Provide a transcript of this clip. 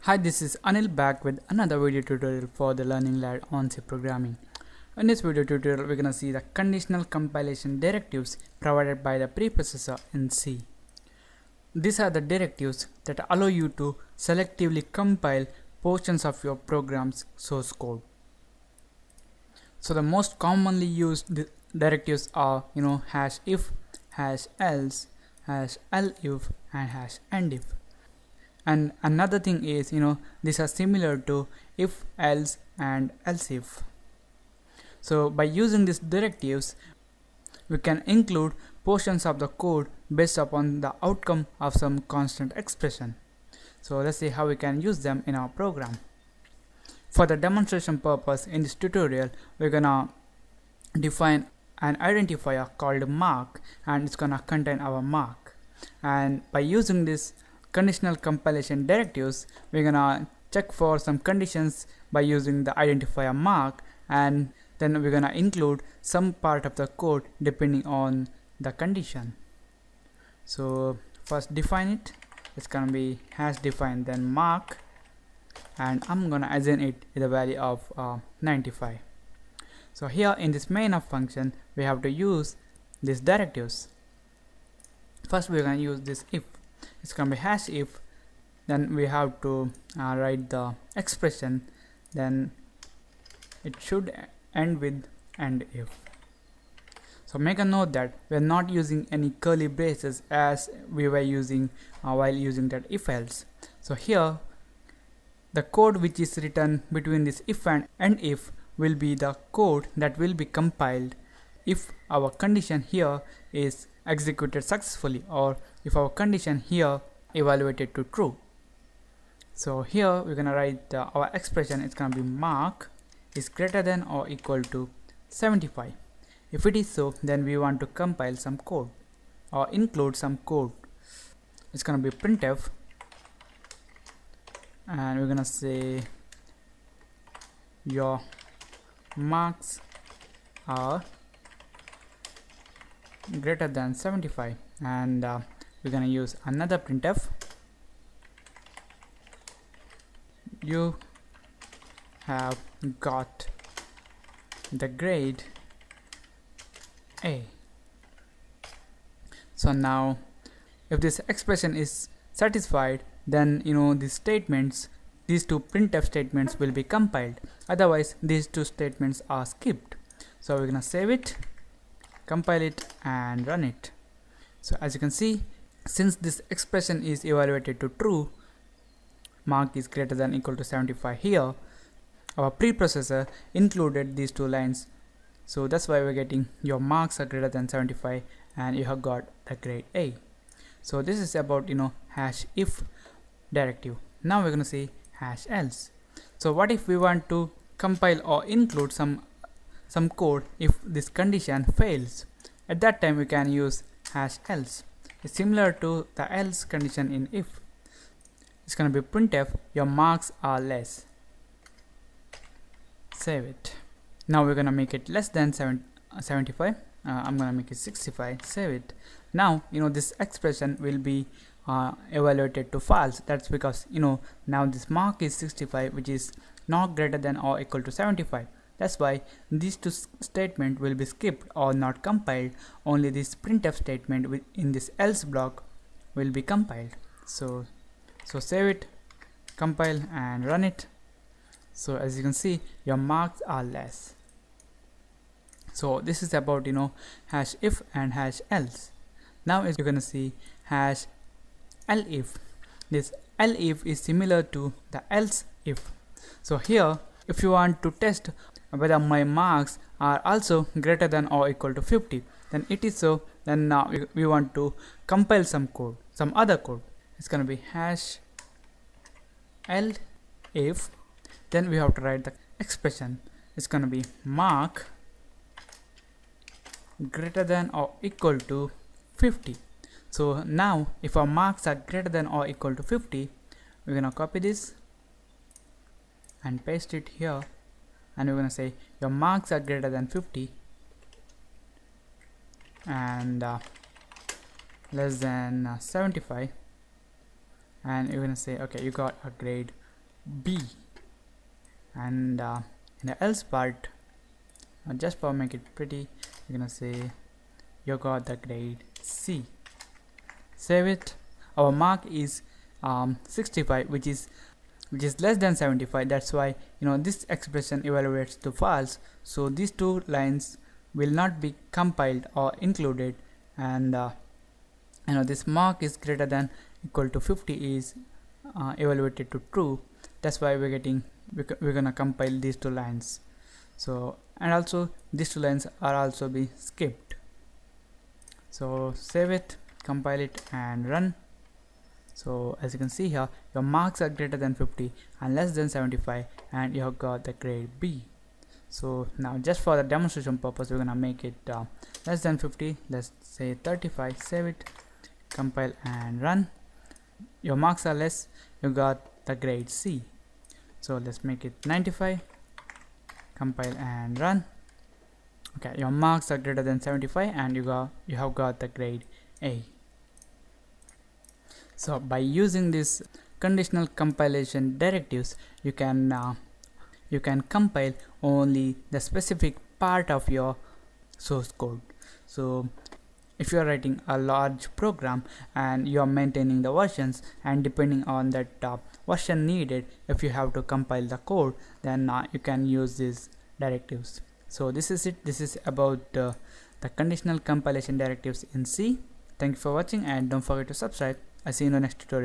Hi, this is Anil back with another video tutorial for the Learning Lab on C programming. In this video tutorial, we're gonna see the conditional compilation directives provided by the preprocessor in C. These are the directives that allow you to selectively compile portions of your program's source code. So the most commonly used directives are #if, #else, #elif, and #endif. And another thing is these are similar to if, else, and else if. So by using these directives, we can include portions of the code based upon the outcome of some constant expression. So let's see how we can use them in our program. For the demonstration purpose, in this tutorial we're gonna define an identifier called mark, and it's gonna contain our mark. And by using this conditional compilation directives, we're gonna check for some conditions by using the identifier mark, and then we're gonna include some part of the code depending on the condition. So first define it. It's gonna be #define then mark, and I'm gonna assign it with a value of 95. So here in this main function we have to use these directives. First we're gonna use this if. It's gonna be #if, then we have to write the expression, then it should end with "and if". So make a note that we're not using any curly braces as we were using while using that if else. So here the code which is written between this if and if will be the code that will be compiled if our condition here is executed successfully, or if our condition here evaluated to true. So here we're gonna write our expression. It's gonna be mark is greater than or equal to 75. If it is so, then we want to compile some code or include some code. It's gonna be printf, and we're gonna say your marks are greater than 75, and we're gonna use another printf. You have got the grade A. So now if this expression is satisfied, then these statements, these two printf statements will be compiled. Otherwise these two statements are skipped. So we're gonna save it, compile it, and run it. So as you can see, since this expression is evaluated to true, mark is greater than or equal to 75 here, our preprocessor included these two lines. So that's why we're getting your marks are greater than 75 and you have got the grade A. So this is about #if directive. Now we're going to see #else. So what if we want to compile or include some code if this condition fails? At that time we can use #else. It's similar to the else condition in if. It's going to be printf your marks are less. Save it. Now we're going to make it less than 75. I'm going to make it 65. Save it. Now this expression will be evaluated to false. That's because now this mark is 65, which is not greater than or equal to 75. That's why these two statements will be skipped or not compiled. Only this printf statement in this else block will be compiled. So save it, compile, and run it. So as you can see, your marks are less. So this is about #if and #else. Now you're gonna see #elif. This elif is similar to the else if. So here, if you want to test whether my marks are also greater than or equal to 50, then it is so, then now we want to compile some code, some other code. It's gonna be #elif. Then we have to write the expression. It's gonna be mark greater than or equal to 50. So now if our marks are greater than or equal to 50, we're gonna copy this and paste it here, and we're gonna say your marks are greater than 50 and less than 75, and you're gonna say okay, you got a grade B, and in the else part, just for make it pretty, you're gonna say you got the grade C. Save it. Our mark is 65, which is less than 75. That's why this expression evaluates to false. So these two lines will not be compiled or included, and this mark is greater than equal to 50 is evaluated to true. That's why we're gonna compile these two lines. So, and also these two lines are also be skipped. So save it, compile it and run. So as you can see here, your marks are greater than 50 and less than 75, and you have got the grade B. So now just for the demonstration purpose, we're gonna make it less than 50. Let's say 35. Save it, compile and run. Your marks are less, you got the grade C. So let's make it 95, compile and run. Okay, your marks are greater than 75 and you have got the grade A. So by using this conditional compilation directives, you can compile only the specific part of your source code. So if you are writing a large program and you are maintaining the versions, and depending on that version needed, if you have to compile the code, then you can use these directives. So this is it. This is about the conditional compilation directives in C. Thank you for watching, and don't forget to subscribe. I'll see you in the next tutorial.